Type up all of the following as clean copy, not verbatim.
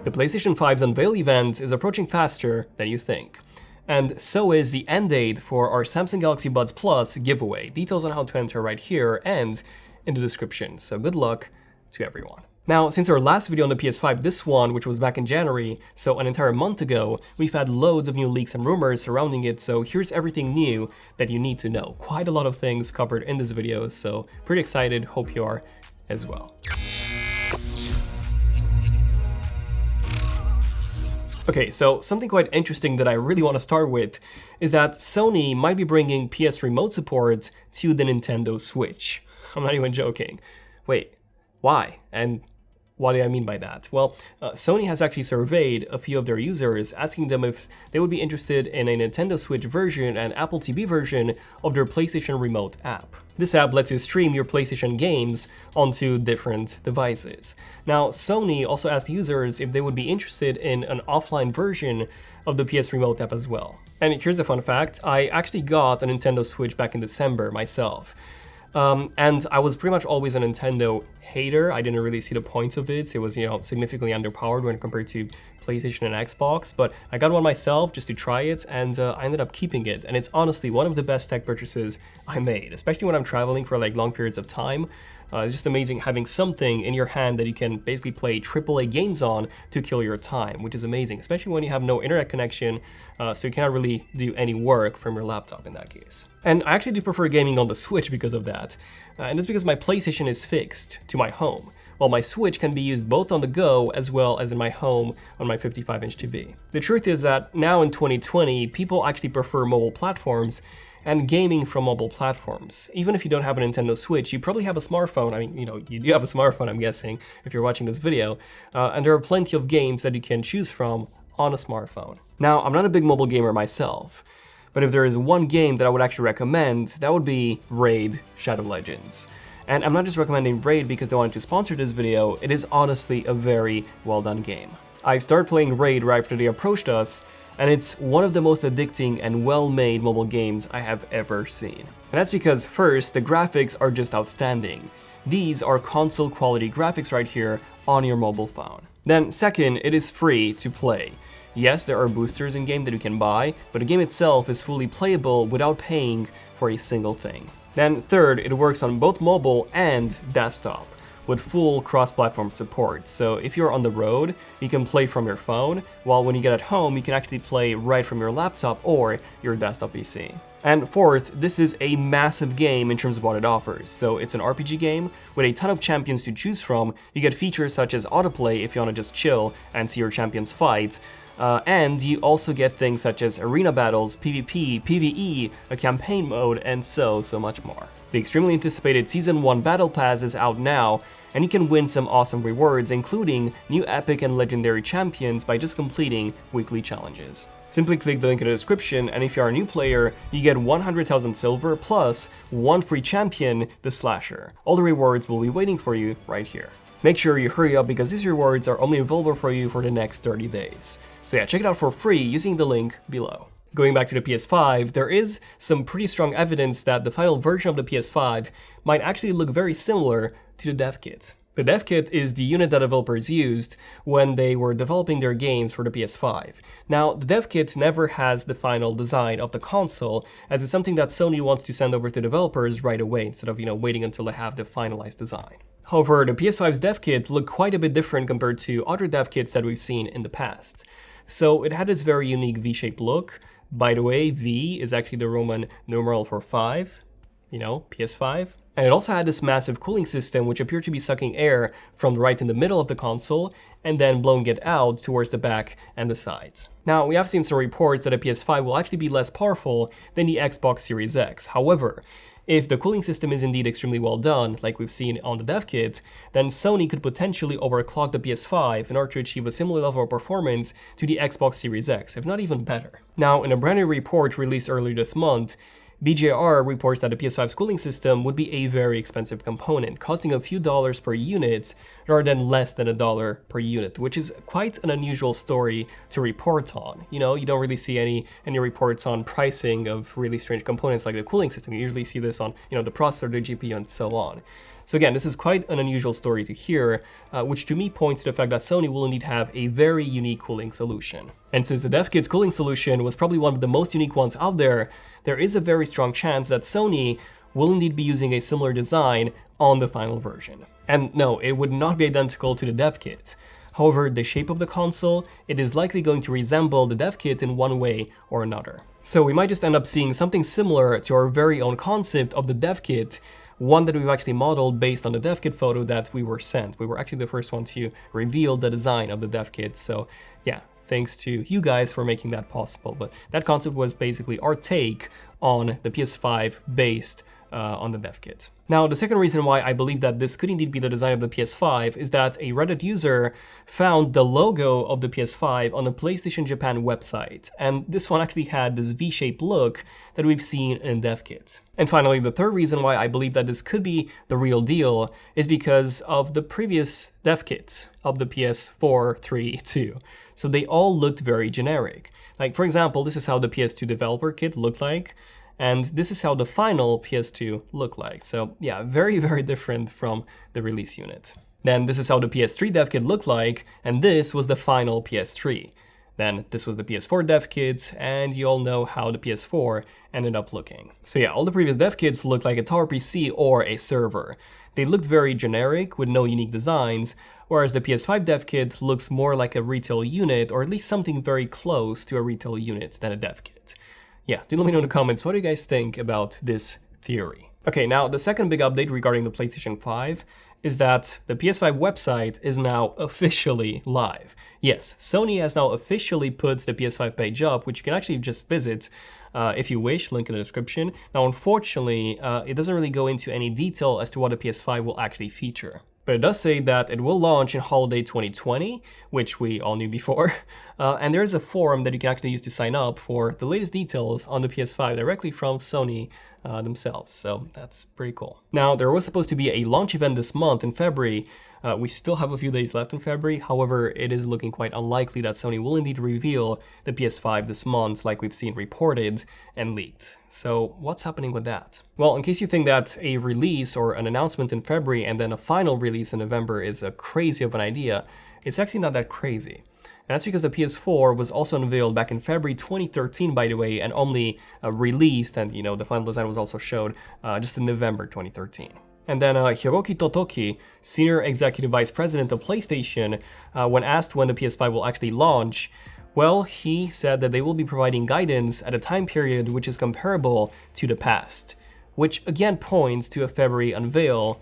The PlayStation 5's unveil event is approaching faster than you think. And so is the end date for our Samsung Galaxy Buds Plus giveaway. Details on how to enter right here and in the description, so good luck to everyone. Now, since our last video on the PS5, this one, which was back in January, so an entire month ago, we've had loads of new leaks and rumors surrounding it, so here's everything new that you need to know. Quite a lot of things covered in this video, so pretty excited, hope you are as well. Okay, so something quite interesting that I really want to start with is that Sony might be bringing PS Remote support to the Nintendo Switch. I'm not even joking. Wait, why? And what do I mean by that? Well, Sony has actually surveyed a few of their users, asking them if they would be interested in a Nintendo Switch version and Apple TV version of their PlayStation Remote app. This app lets you stream your PlayStation games onto different devices. Now, Sony also asked users if they would be interested in an offline version of the PS Remote app as well. And here's a fun fact, I actually got a Nintendo Switch back in December myself. And I was pretty much always a Nintendo hater. I didn't really see the point of it. It was, significantly underpowered when compared to PlayStation and Xbox, but I got one myself just to try it, and I ended up keeping it. And it's honestly one of the best tech purchases I made, especially when I'm traveling for like long periods of time. It's just amazing having something in your hand that you can basically play AAA games on to kill your time, which is amazing, especially when you have no internet connection, so you cannot really do any work from your laptop in that case. And I actually do prefer gaming on the Switch because of that, and that's because my PlayStation is fixed to my home, while my Switch can be used both on the go as well as in my home on my 55-inch TV. The truth is that now in 2020, people actually prefer mobile platforms and gaming from mobile platforms. Even if you don't have a Nintendo Switch, you probably have a smartphone. I mean, you do have a smartphone, I'm guessing, if you're watching this video. And there are plenty of games that you can choose from on a smartphone. Now, I'm not a big mobile gamer myself, but if there is one game that I would actually recommend, that would be Raid: Shadow Legends. And I'm not just recommending Raid because they wanted to sponsor this video, it is honestly a very well done game. I started playing Raid right after they approached us, and it's one of the most addicting and well-made mobile games I have ever seen. And that's because first, the graphics are just outstanding. These are console quality graphics right here on your mobile phone. Then second, it is free to play. Yes, there are boosters in game that you can buy, but the game itself is fully playable without paying for a single thing. Then third, it works on both mobile and desktop, with full cross-platform support. So if you're on the road, you can play from your phone, while when you get at home, you can actually play right from your laptop or your desktop PC. And fourth, this is a massive game in terms of what it offers. So it's an RPG game with a ton of champions to choose from. You get features such as autoplay if you want to just chill and see your champions fight. And you also get things such as arena battles, PvP, PvE, a campaign mode, and so much more. The extremely anticipated Season 1 Battle Pass is out now, and you can win some awesome rewards, including new epic and legendary champions by just completing weekly challenges. Simply click the link in the description, and if you are a new player, you get 100,000 silver plus one free champion, the Slasher. All the rewards will be waiting for you right here. Make sure you hurry up because these rewards are only available for you for the next 30 days. So yeah, check it out for free using the link below. Going back to the PS5, there is some pretty strong evidence that the final version of the PS5 might actually look very similar to the dev kit. The dev kit is the unit that developers used when they were developing their games for the PS5. Now, the dev kit never has the final design of the console, as it's something that Sony wants to send over to developers right away instead of, waiting until they have the finalized design. However, the PS5's dev kit looked quite a bit different compared to other dev kits that we've seen in the past. So it had this very unique V-shaped look. By the way, V is actually the Roman numeral for 5, PS5. And it also had this massive cooling system which appeared to be sucking air from right in the middle of the console and then blowing it out towards the back and the sides. Now, we have seen some reports that a PS5 will actually be less powerful than the Xbox Series X. However, if the cooling system is indeed extremely well done, like we've seen on the dev kit, then Sony could potentially overclock the PS5 in order to achieve a similar level of performance to the Xbox Series X, if not even better. Now, in a brand new report released earlier this month, BJR reports that the PS5's cooling system would be a very expensive component, costing a few dollars per unit rather than less than $1 per unit, which is quite an unusual story to report on. You don't really see any reports on pricing of really strange components like the cooling system. You usually see this on, the processor, the GPU, and so on. So again, this is quite an unusual story to hear, which to me points to the fact that Sony will indeed have a very unique cooling solution. And since the dev kit's cooling solution was probably one of the most unique ones out there, there is a very strong chance that Sony will indeed be using a similar design on the final version. And no, it would not be identical to the dev kit. However, the shape of the console, it is likely going to resemble the dev kit in one way or another. So we might just end up seeing something similar to our very own concept of the dev kit, one that we've actually modeled based on the dev kit photo that we were sent. We were actually the first one to reveal the design of the dev kit, so yeah, thanks to you guys for making that possible. But that concept was basically our take on the PS5 based on the dev kit. Now, the second reason why I believe that this could indeed be the design of the PS5 is that a Reddit user found the logo of the PS5 on the PlayStation Japan website, and this one actually had this V-shaped look that we've seen in dev kit. And finally, the third reason why I believe that this could be the real deal is because of the previous dev kits of the PS4, 3, 2. So they all looked very generic. Like, for example, this is how the PS2 developer kit looked like, and this is how the final PS2 looked like. So yeah, very, very different from the release unit. Then this is how the PS3 dev kit looked like, and this was the final PS3. Then this was the PS4 dev kit, and you all know how the PS4 ended up looking. So yeah, all the previous dev kits looked like a tower PC or a server. They looked very generic with no unique designs, whereas the PS5 dev kit looks more like a retail unit, or at least something very close to a retail unit than a dev kit. Yeah, do let me know in the comments, what do you guys think about this theory? Okay, now the second big update regarding the PlayStation 5 is that the PS5 website is now officially live. Yes, Sony has now officially put the PS5 page up, which you can actually just visit if you wish, link in the description. Now, unfortunately, it doesn't really go into any detail as to what the PS5 will actually feature. But it does say that it will launch in holiday 2020, which we all knew before, and there is a forum that you can actually use to sign up for the latest details on the PS5 directly from Sony themselves, so that's pretty cool. Now, there was supposed to be a launch event this month in February. We still have a few days left in February, however, it is looking quite unlikely that Sony will indeed reveal the PS5 this month like we've seen reported and leaked. So what's happening with that? Well, in case you think that a release or an announcement in February and then a final release in November is a crazy of an idea, it's actually not that crazy. And that's because the PS4 was also unveiled back in February 2013, by the way, and only released, and the final design was also showed just in November 2013. And then Hiroki Totoki, Senior Executive Vice President of PlayStation, when asked when the PS5 will actually launch, well, he said that they will be providing guidance at a time period which is comparable to the past, which again points to a February unveil,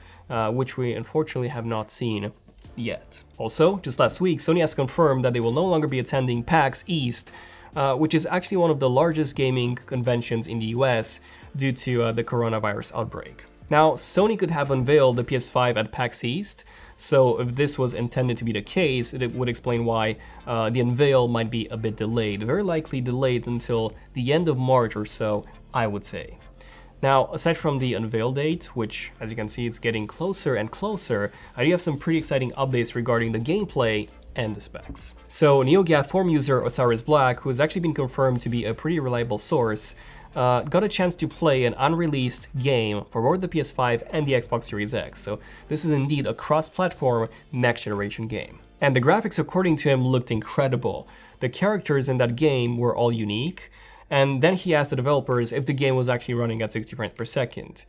which we unfortunately have not seen yet. Also, just last week, Sony has confirmed that they will no longer be attending PAX East, which is actually one of the largest gaming conventions in the US due to the coronavirus outbreak. Now, Sony could have unveiled the PS5 at PAX East, so if this was intended to be the case, it would explain why the unveil might be a bit delayed, very likely delayed until the end of March or so, I would say. Now, aside from the unveil date, which, as you can see, it's getting closer and closer, I do have some pretty exciting updates regarding the gameplay and the specs. So, NeoGAF forum user Osiris Black, who has actually been confirmed to be a pretty reliable source, got a chance to play an unreleased game for both the PS5 and the Xbox Series X, so this is indeed a cross-platform, next-generation game. And the graphics, according to him, looked incredible. The characters in that game were all unique, and then he asked the developers if the game was actually running at 60 frames per second,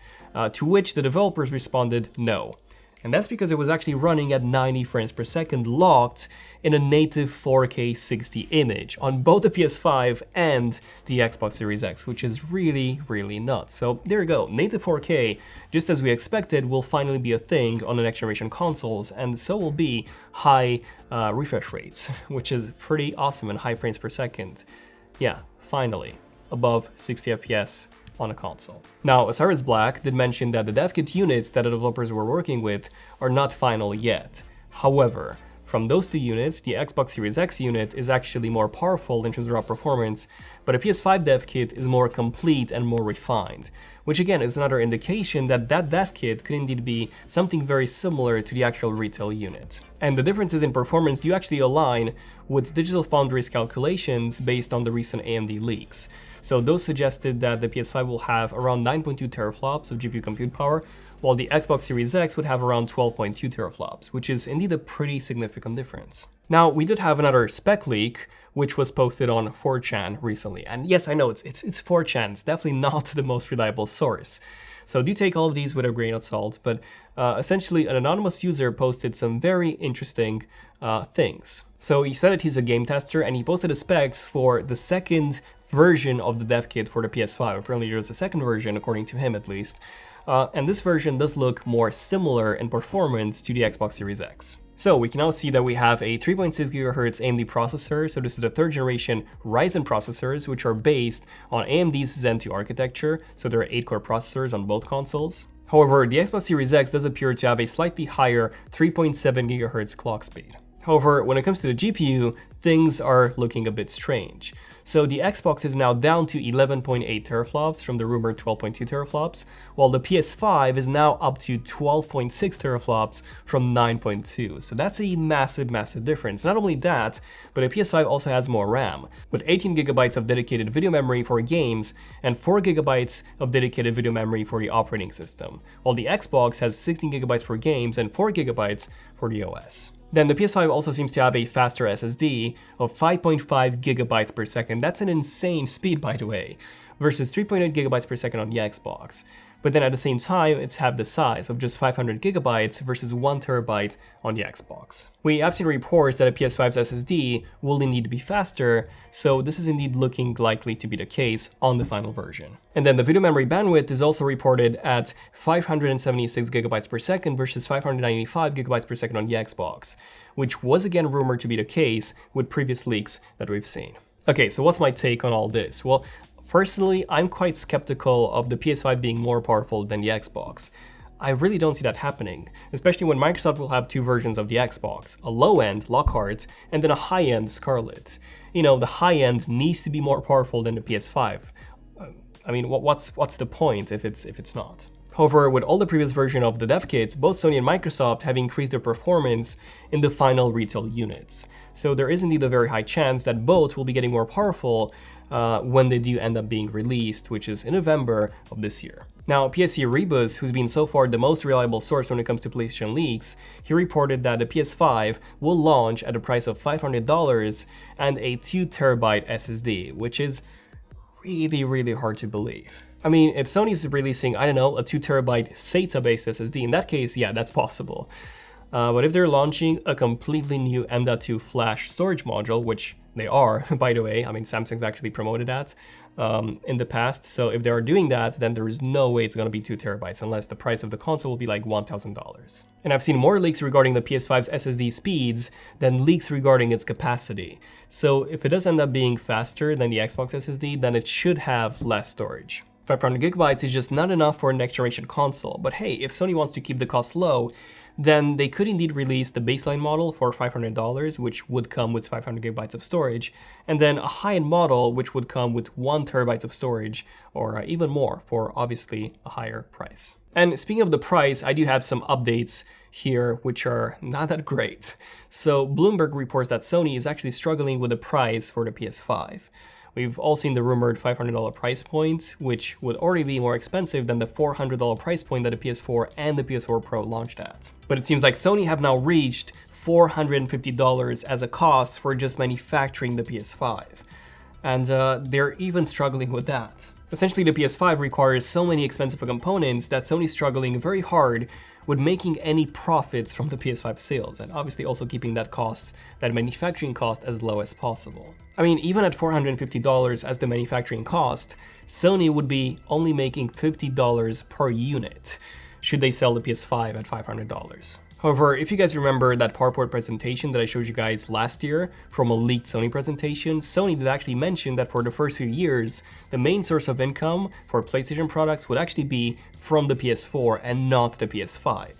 to which the developers responded no. And that's because it was actually running at 90 frames per second locked in a native 4K 60 image on both the PS5 and the Xbox Series X, which is really, really nuts. So there you go, native 4K, just as we expected, will finally be a thing on the next generation consoles, and so will be high refresh rates, which is pretty awesome, and high frames per second. Yeah, finally, above 60 FPS on a console. Now, Osiris Black did mention that the dev kit units that the developers were working with are not final yet. However, from those two units, the Xbox Series X unit is actually more powerful in terms of raw performance, but a PS5 dev kit is more complete and more refined, which again is another indication that that dev kit could indeed be something very similar to the actual retail unit. And the differences in performance do actually align with Digital Foundry's calculations based on the recent AMD leaks. So those suggested that the PS5 will have around 9.2 teraflops of GPU compute power, while the Xbox Series X would have around 12.2 teraflops, which is indeed a pretty significant difference. Now, we did have another spec leak, which was posted on 4chan recently. And yes, I know, it's 4chan, it's definitely not the most reliable source. So do take all of these with a grain of salt, but essentially an anonymous user posted some very interesting things. So he said that he's a game tester, and he posted the specs for the second version of the dev kit for the PS5. Apparently there's a second version, according to him at least. And this version does look more similar in performance to the Xbox Series X. So we can now see that we have a 3.6 GHz AMD processor. So this is the third generation Ryzen processors, which are based on AMD's Zen 2 architecture. So there are 8-core processors on both consoles. However, the Xbox Series X does appear to have a slightly higher 3.7 GHz clock speed. However, when it comes to the GPU, things are looking a bit strange. So the Xbox is now down to 11.8 teraflops from the rumored 12.2 teraflops, while the PS5 is now up to 12.6 teraflops from 9.2. So that's a massive, massive difference. Not only that, but the PS5 also has more RAM, with 18 gigabytes of dedicated video memory for games and 4 gigabytes of dedicated video memory for the operating system, while the Xbox has 16 gigabytes for games and 4 gigabytes for the OS. Then the PS5 also seems to have a faster SSD of 5.5 gigabytes per second. That's an insane speed, by the way, versus 3.8 gigabytes per second on the Xbox. But then at the same time, it's half the size of just 500 gigabytes versus 1 terabyte on the Xbox. We have seen reports that a PS5's SSD will indeed be faster, so this is indeed looking likely to be the case on the final version. And then the video memory bandwidth is also reported at 576 gigabytes per second versus 595 gigabytes per second on the Xbox, which was again rumored to be the case with previous leaks that we've seen. Okay, so what's my take on all this? Well, personally, I'm quite skeptical of the PS5 being more powerful than the Xbox. I really don't see that happening, especially when Microsoft will have two versions of the Xbox, a low-end Lockhart and then a high-end Scarlett. You know, the high-end needs to be more powerful than the PS5. I mean, what's the point if it's not? However, with all the previous version of the dev kits, both Sony and Microsoft have increased their performance in the final retail units. So there is indeed a very high chance that both will be getting more powerful when they do end up being released, which is in November of this year. Now, PSC Rebus, who's been so far the most reliable source when it comes to PlayStation leaks, he reported that the PS5 will launch at a price of $500 and a 2 terabyte SSD, which is really hard to believe. I mean, if Sony's releasing, I don't know, a 2 terabyte SATA-based SSD, in that case, yeah, that's possible. But if they're launching a completely new M.2 flash storage module, which they are, by the way, I mean, Samsung's actually promoted that in the past. So if they are doing that, then there is no way it's going to be 2 terabytes unless the price of the console will be like $1,000. And I've seen more leaks regarding the PS5's SSD speeds than leaks regarding its capacity. So if it does end up being faster than the Xbox SSD, then it should have less storage. 500 gigabytes is just not enough for a next generation console, but hey, if Sony wants to keep the cost low, then they could indeed release the baseline model for $500, which would come with 500 gigabytes of storage, and then a high-end model which would come with 1 terabyte of storage, or even more, for obviously a higher price. And speaking of the price, I do have some updates here which are not that great. So Bloomberg reports that Sony is actually struggling with the price for the PS5. We've all seen the rumored $500 price point, which would already be more expensive than the $400 price point that the PS4 and the PS4 Pro launched at. But it seems like Sony have now reached $450 as a cost for just manufacturing the PS5. And they're even struggling with that. Essentially, the PS5 requires so many expensive components that Sony's struggling very hard with making any profits from the PS5 sales, and obviously also keeping that cost, that manufacturing cost, as low as possible. I mean, even at $450 as the manufacturing cost, Sony would be only making $50 per unit should they sell the PS5 at $500. However, if you guys remember that PowerPoint presentation that I showed you guys last year from a leaked Sony presentation, Sony did actually mention that for the first few years, the main source of income for PlayStation products would actually be from the PS4 and not the PS5.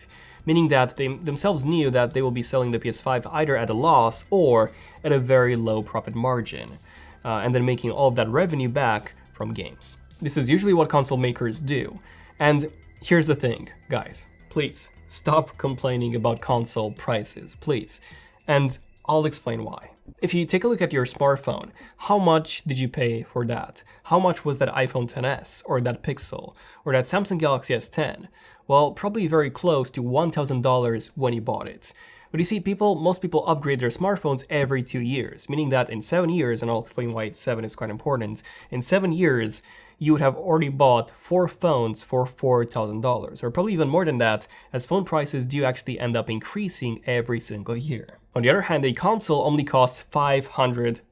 Meaning that they themselves knew that they will be selling the PS5 either at a loss or at a very low profit margin, and then making all of that revenue back from games. This is usually what console makers do. And here's the thing, guys, please. Stop complaining about console prices, please. And I'll explain why. If you take a look at your smartphone, how much did you pay for that? How much was that iPhone XS, or that Pixel, or that Samsung Galaxy S10? Well, probably very close to $1,000 when you bought it. But you see, most people upgrade their smartphones every 2 years, meaning that in 7 years, and I'll explain why 7 is quite important, in 7 years, you would have already bought 4 phones for $4,000, or probably even more than that, as phone prices do actually end up increasing every single year. On the other hand, a console only costs $500.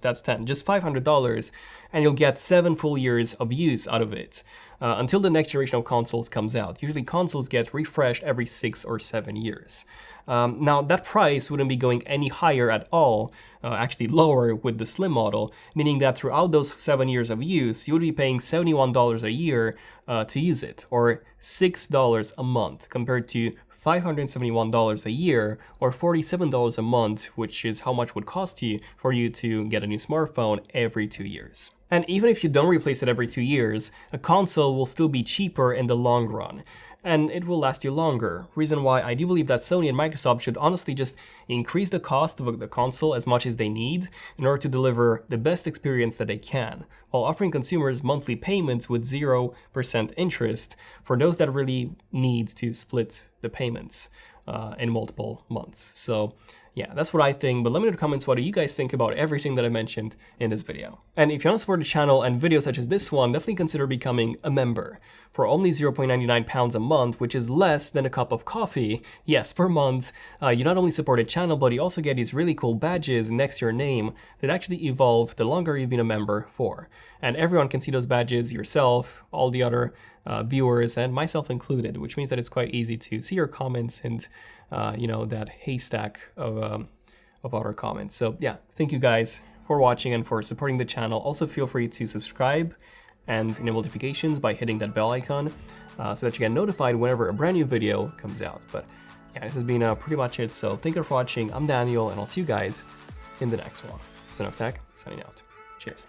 That's 10, just $500, and you'll get 7 full years of use out of it until the next generation of consoles comes out. Usually consoles get refreshed every 6 or 7 years. Now that price wouldn't be going any higher at all, actually lower with the Slim model, meaning that throughout those 7 years of use, you would be paying $71 a year to use it, or $6 a month, compared to $571 a year, or $47 a month, which is how much it would cost you for you to get a new smartphone every 2 years. And even if you don't replace it every 2 years, a console will still be cheaper in the long run, and it will last you longer. Reason why I do believe that Sony and Microsoft should honestly just increase the cost of the console as much as they need in order to deliver the best experience that they can, while offering consumers monthly payments with 0% interest for those that really need to split the payments in multiple months. So yeah, that's what I think, but let me know in the comments what do you guys think about everything that I mentioned in this video. And if you want to support the channel and videos such as this one, definitely consider becoming a member. For only £0.99 a month, which is less than a cup of coffee, yes, per month, you not only support the channel, but you also get these really cool badges next to your name that actually evolve the longer you've been a member for. And everyone can see those badges, yourself, all the other viewers, and myself included, which means that it's quite easy to see your comments and you know, that haystack of other comments. So yeah, thank you guys for watching and for supporting the channel. Also feel free to subscribe and enable notifications by hitting that bell icon so that you get notified whenever a brand new video comes out. But yeah, this has been pretty much it. So thank you for watching. I'm Daniel, and I'll see you guys in the next one. ZONEofTECH, signing out. Cheers.